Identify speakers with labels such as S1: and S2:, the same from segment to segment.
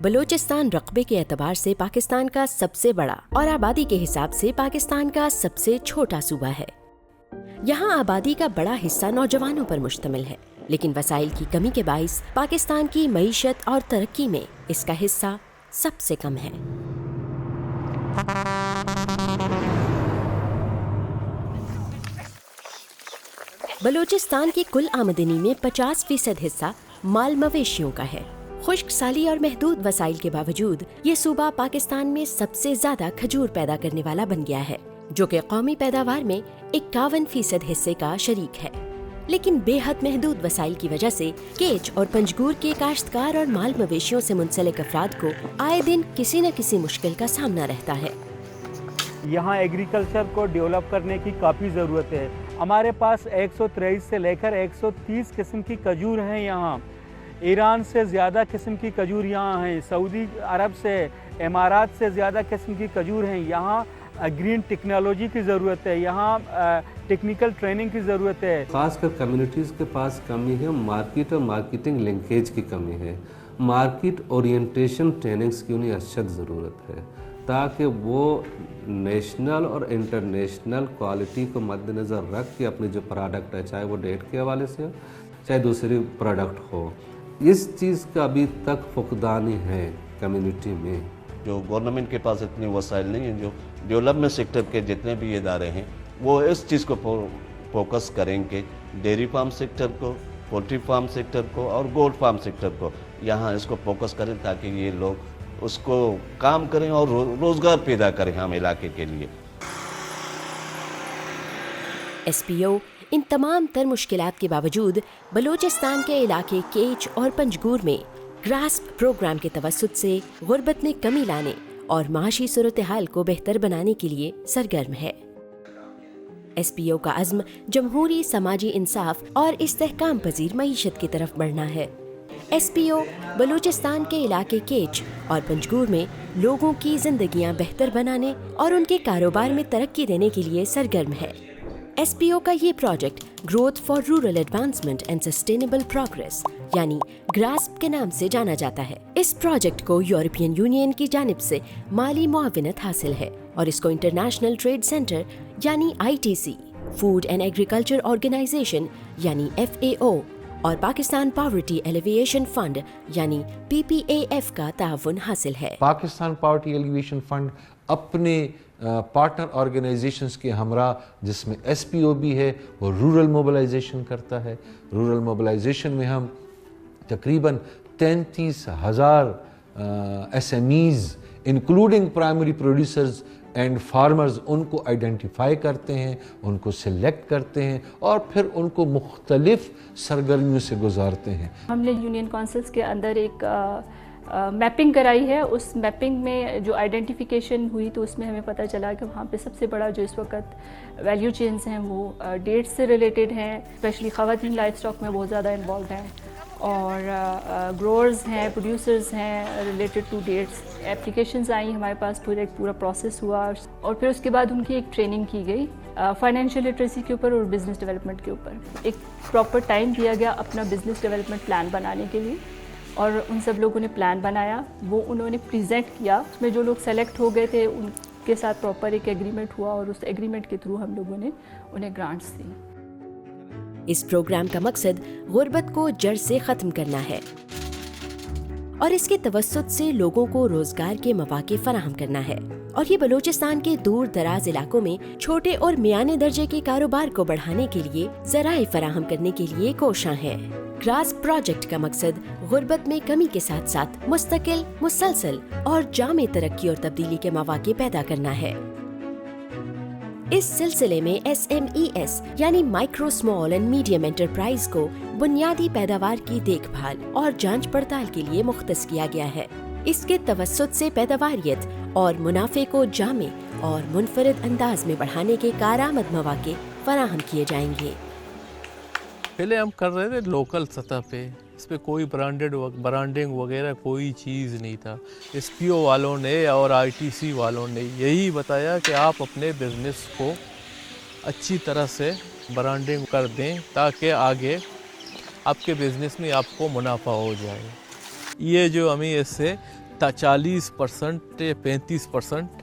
S1: بلوچستان رقبے کے اعتبار سے پاکستان کا سب سے بڑا اور آبادی کے حساب سے پاکستان کا سب سے چھوٹا صوبہ ہے۔ یہاں آبادی کا بڑا حصہ نوجوانوں پر مشتمل ہے، لیکن وسائل کی کمی کے باعث پاکستان کی معیشت اور ترقی میں اس کا حصہ سب سے کم ہے۔ بلوچستان کی کل آمدنی میں 50% حصہ مال مویشیوں کا ہے۔ خشک سالی اور محدود وسائل کے باوجود یہ صوبہ پاکستان میں سب سے زیادہ کھجور پیدا کرنے والا بن گیا ہے، جو کہ قومی پیداوار میں 51% حصے کا شریک ہے۔ لیکن بے حد محدود وسائل کی وجہ سے کیچ اور پنجگور کے کاشتکار اور مال مویشیوں سے منسلک افراد کو آئے دن کسی نہ کسی مشکل کا سامنا رہتا ہے۔
S2: یہاں ایگریکلچر کو ڈیولپ کرنے کی کافی ضرورت ہے۔ ہمارے پاس 123 سے لے کر 130 قسم کی کھجور ہیں یہاں۔ ایران سے زیادہ قسم کی کھجور یہاں ہیں، سعودی عرب سے، امارات سے زیادہ قسم کی کھجور ہیں۔ یہاں گرین ٹیکنالوجی کی ضرورت ہے، یہاں ٹیکنیکل ٹریننگ کی ضرورت ہے۔
S3: خاص کر کمیونٹیز کے پاس کمی ہے، مارکیٹ اور مارکیٹنگ لنکیج کی کمی ہے۔ مارکیٹ اورینٹیشن ٹریننگز کی انہیں اشد ضرورت ہے تاکہ وہ نیشنل اور انٹرنیشنل کوالٹی کو مد نظر رکھ کے اپنی جو پروڈکٹ ہے، چاہے وہ ڈیٹ کے حوالے سے ہو چاہے دوسری پروڈکٹ ہو، اس چیز کا ابھی تک فقدانی ہے کمیونٹی میں۔
S4: جو گورنمنٹ کے پاس اتنے وسائل نہیں ہیں، جو ڈیولپمنٹ سیکٹر کے جتنے بھی ادارے ہیں وہ اس چیز کو فوکس کریں کہ ڈیری فارم سیکٹر کو، پولٹری فارم سیکٹر کو اور گولڈ فارم سیکٹر کو یہاں اس کو فوکس کریں تاکہ یہ لوگ اس کو کام کریں اور روزگار پیدا کریں ہم علاقے کے لیے۔
S1: ایس پی او ان تمام تر مشکلات کے باوجود بلوچستان کے علاقے کیچ اور پنجگور میں گراسپ پروگرام کے توسط سے غربت میں کمی لانے اور معاشی صورتحال کو بہتر بنانے کے لیے سرگرم ہے۔ ایس پی او کا عزم جمہوری، سماجی انصاف اور استحکام پذیر معیشت کی طرف بڑھنا ہے۔ ایس پی او بلوچستان کے علاقے کیچ اور پنجگور میں لوگوں کی زندگیاں بہتر بنانے اور ان کے کاروبار میں ترقی دینے کے لیے سرگرم ہے۔ ایس پی او کا یہ project growth for rural advancement and sustainable progress یعنی گراسپ کے نام سے جانا جاتا ہے۔ اس پروجیکٹ کو یورپین یونین کی جانب سے مالی معاونت حاصل ہے اور اس کو انٹرنیشنل ٹریڈ سینٹر یعنی ITC، Food and Agriculture Organisation یعنی FAO اور پاکستان پاورٹی ایلیویشن فنڈ یعنی PPAF کا تعاون حاصل ہے۔
S5: پاکستان پاورٹی ایلیویشن فنڈ اپنے پارٹنر آرگنائزیشنز کے ہمراہ، جس میں ایس پی او بھی ہے، وہ رورل موبلائزیشن کرتا ہے۔ رورل موبلائزیشن میں ہم تقریباً 33,000 SMEs including primary producers and farmers ان کو آئیڈینٹیفائی کرتے ہیں، ان کو سلیکٹ کرتے ہیں اور پھر ان کو مختلف سرگرمیوں سے گزارتے ہیں۔
S6: ہم نے یونین کونسلز کے اندر ایک میپنگ کرائی ہے۔ اس میپنگ میں جو آئیڈینٹیفیکیشن ہوئی تو اس میں ہمیں پتہ چلا کہ وہاں پہ سب سے بڑا جو اس وقت ویلیو چینز ہیں وہ ڈیٹس سے ریلیٹڈ ہیں، اسپیشلی خواتین لائف اسٹاک میں بہت زیادہ انوالوڈ ہیں، اور گروورز ہیں، پروڈیوسرز ہیں ریلیٹڈ ٹو ڈیٹس۔ اپلیکیشنز آئیں ہمارے پاس، پورا پروسیس ہوا اور پھر اس کے بعد ان کی ایک ٹریننگ کی گئی فائنینشیل لٹریسی کے اوپر اور بزنس ڈیولپمنٹ کے اوپر۔ ایک پراپر ٹائم دیا گیا اپنا بزنس ڈیولپمنٹ پلان بنانے کے لیے، اور ان سب لوگوں نے پلان بنایا، وہ انہوں نے پریزنٹ کیا۔ اس میں جو لوگ سلیکٹ ہو گئے تھے ان کے ساتھ پراپر ایک ایگریمنٹ ہوا اور اس ایگریمنٹ کے تھرو ہم لوگوں نے انہیں گرانٹس دی۔
S1: اس پروگرام کا مقصد غربت کو جڑ سے ختم کرنا ہے اور اس کے توسط سے لوگوں کو روزگار کے مواقع فراہم کرنا ہے، اور یہ بلوچستان کے دور دراز علاقوں میں چھوٹے اور میانے درجے کے کاروبار کو بڑھانے کے لیے ذرائع فراہم کرنے کے لیے کوشاں ہے۔ گراسپ پروجیکٹ کا مقصد غربت میں کمی کے ساتھ ساتھ مستقل، مسلسل اور جامع ترقی اور تبدیلی کے مواقع پیدا کرنا ہے۔ اس سلسلے میں SMES یعنی micro small and medium enterprise کو بنیادی پیداوار کی دیکھ بھال اور جانچ پڑتال کے لیے مختص کیا گیا ہے۔ اس کے توسط سے پیداواریت اور منافع کو جامع اور منفرد انداز میں بڑھانے کے کارآمد مواقع فراہم کیے جائیں گے۔
S7: پہلے ہم کر رہے تھے لوکل سطح پہ، اس پہ کوئی برانڈنگ وغیرہ کوئی چیز نہیں تھا۔ ایس پی او والوں نے اور ITC والوں نے یہی بتایا کہ آپ اپنے بزنس کو اچھی طرح سے برانڈنگ کر دیں تاکہ آگے آپ کے بزنس میں آپ کو منافع ہو جائے۔ یہ جو ہمیں اس سے 40% 35%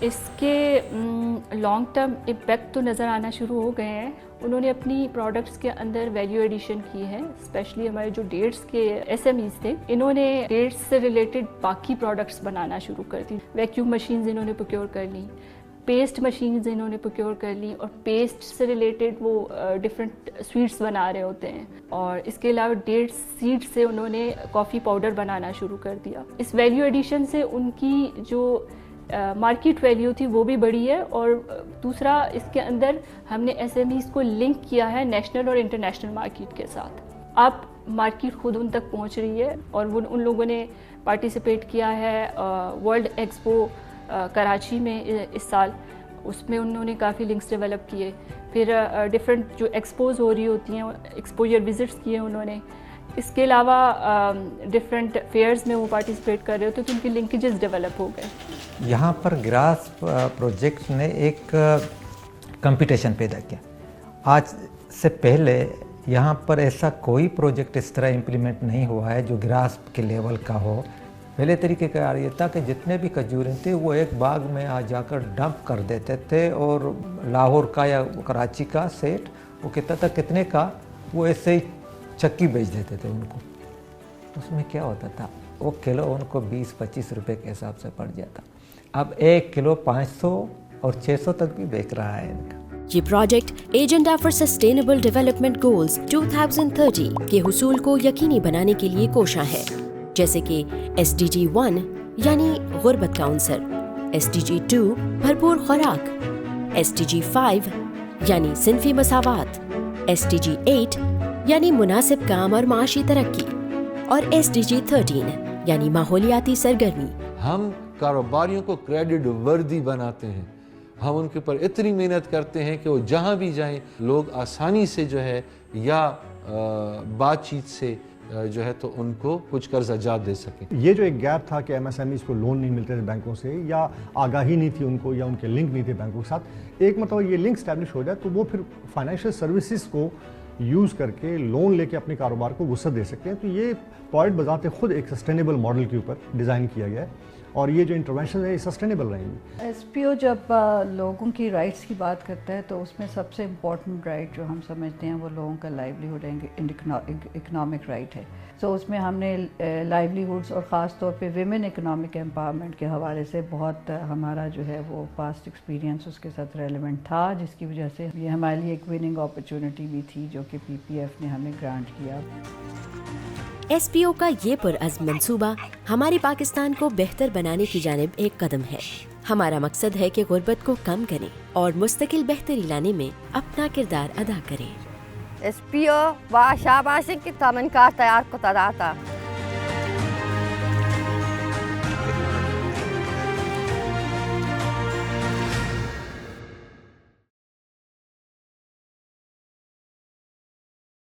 S6: اس کے لانگ ٹرم امپیکٹ تو نظر آنا شروع ہو گئے ہیں. انہوں نے اپنی پروڈکٹس کے اندر ویلیو ایڈیشن کی ہے، اسپیشلی ہمارے جو ڈیٹس کے ایس ایم ایز تھے، انہوں نے ڈیٹس سے ریلیٹڈ باقی پروڈکٹس بنانا شروع کر دی. ویکیوم مشینز انہوں نے پروکیور کر لیں، پیسٹ مشینز انہوں نے پروکیور کر لیں، اور پیسٹ سے ریلیٹڈ وہ ڈفرینٹ سویٹس بنا رہے ہوتے ہیں. اور اس کے علاوہ ڈیٹ سیڈ سے انہوں نے کافی پاؤڈر بنانا شروع کر دیا. اس ویلیو ایڈیشن سے ان کی جو مارکیٹ ویلیو تھی وہ بھی بڑھی ہے، اور دوسرا اس کے اندر ہم نے ایس ایم ایز کو لنک کیا ہے نیشنل اور انٹرنیشنل مارکیٹ کے ساتھ. اب مارکیٹ خود ان تک پہنچ رہی ہے، اور وہ ان لوگوں نے پارٹیسپیٹ کیا ہے ورلڈ ایکسپو کراچی میں اس سال. اس میں انہوں نے کافی لنکس ڈیولپ کیے. پھر ڈفرینٹ جو ایکسپوز ہو رہی ہوتی ہیں، ایکسپوجر وزٹس کیے انہوں نے. اس کے علاوہ ڈفرینٹ فیئرز میں وہ پارٹیسپیٹ کر رہے ہوتے تو ان کی لنکیجز ڈیولپ ہو گئے.
S8: یہاں پر گراس پروجیکٹ نے ایک کمپٹیشن پیدا کیا. آج سے پہلے یہاں پر ایسا کوئی پروجیکٹ اس طرح امپلیمنٹ نہیں ہوا ہے جو گراس کے لیول کا ہو. پہلے طریقے کا یہ تھا کہ جتنے بھی کھجوریں تھے وہ ایک باغ میں آ جا کر ڈمپ کر دیتے تھے، اور لاہور کا یا کراچی کا سیٹ وہ کہتا تھا کتنے کا، وہ ایسے ہی چکی بیچ دیتے تھے ان کو. اس میں کیا ہوتا تھا، وہ کلو ان کو 20-25 روپے کے حساب سے پڑ جاتا. اب 1 کلو 500 اور 600 تک بھی بیچ رہا ہے ان کا.
S1: یہ project agenda for sustainable development goals 2030 کے حصول کو یقینی بنانے کے لیے کوشاں ہے، جیسے کہ SDG 1 یعنی غربت کا عنصر، SDG 2 بھرپور خوراک، SDG 5 یعنی صنفی مساوات، SDG 8 یعنی مناسب کام اور معاشی ترقی، اور SDG 13 یعنی ماحولیاتی سرگرمی.
S5: ہم کاروباریوں کو کریڈٹ وردی بناتے ہیں، ہم ان کے اوپر اتنی محنت کرتے ہیں کہ وہ جہاں بھی جائیں لوگ آسانی سے جو ہے یا بات چیت سے جو ہے تو ان کو کچھ قرض جات دے سکیں.
S9: یہ جو ایک گیپ تھا کہ ایم ایس ایم ایز کو لون نہیں ملتے تھے بینکوں سے، یا آگاہی نہیں تھی ان کو، یا ان کے لنک نہیں تھے بینکوں کے ساتھ، ایک مرتبہ یہ لنک اسٹیبلش ہو جائے تو وہ پھر فائنینشیل سروسز کو یوز کر کے لون لے کے اپنے کاروبار کو وسعت دے سکتے ہیں. تو یہ پوائنٹ بذات خود ایک سسٹینیبل ماڈل کے اوپر ڈیزائن کیا گیا ہے، اور یہ جو انٹروینشن ہے یہ سسٹینیبل رہیں گی.
S10: ایس پی او جب لوگوں کی رائٹس کی بات کرتا ہے تو اس میں سب سے امپورٹنٹ رائٹ جو ہم سمجھتے ہیں وہ لوگوں کا لائیولیہوڈ اکنامک رائٹ ہے. سو اس میں ہم نے لائیولیہوڈس اور خاص طور پہ ویمن اکنامک امپاورمنٹ کے حوالے سے بہت ہمارا جو ہے وہ پاسٹ ایکسپیرینس اس کے ساتھ ریلیونٹ تھا، جس کی وجہ سے یہ ہمارے لیے ایک وننگ اپرچونٹی بھی تھی جو کہ PPF نے ہمیں گرانٹ کیا.
S1: SPO کا یہ پرعزم منصوبہ ہمارے پاکستان کو بہتر بنانے کی جانب ایک قدم ہے. ہمارا مقصد ہے کہ غربت کو کم کریں اور مستقل بہتری لانے میں اپنا کردار ادا کریں.
S11: SPO و شاباشی کی تمن کار تیار کو تداتا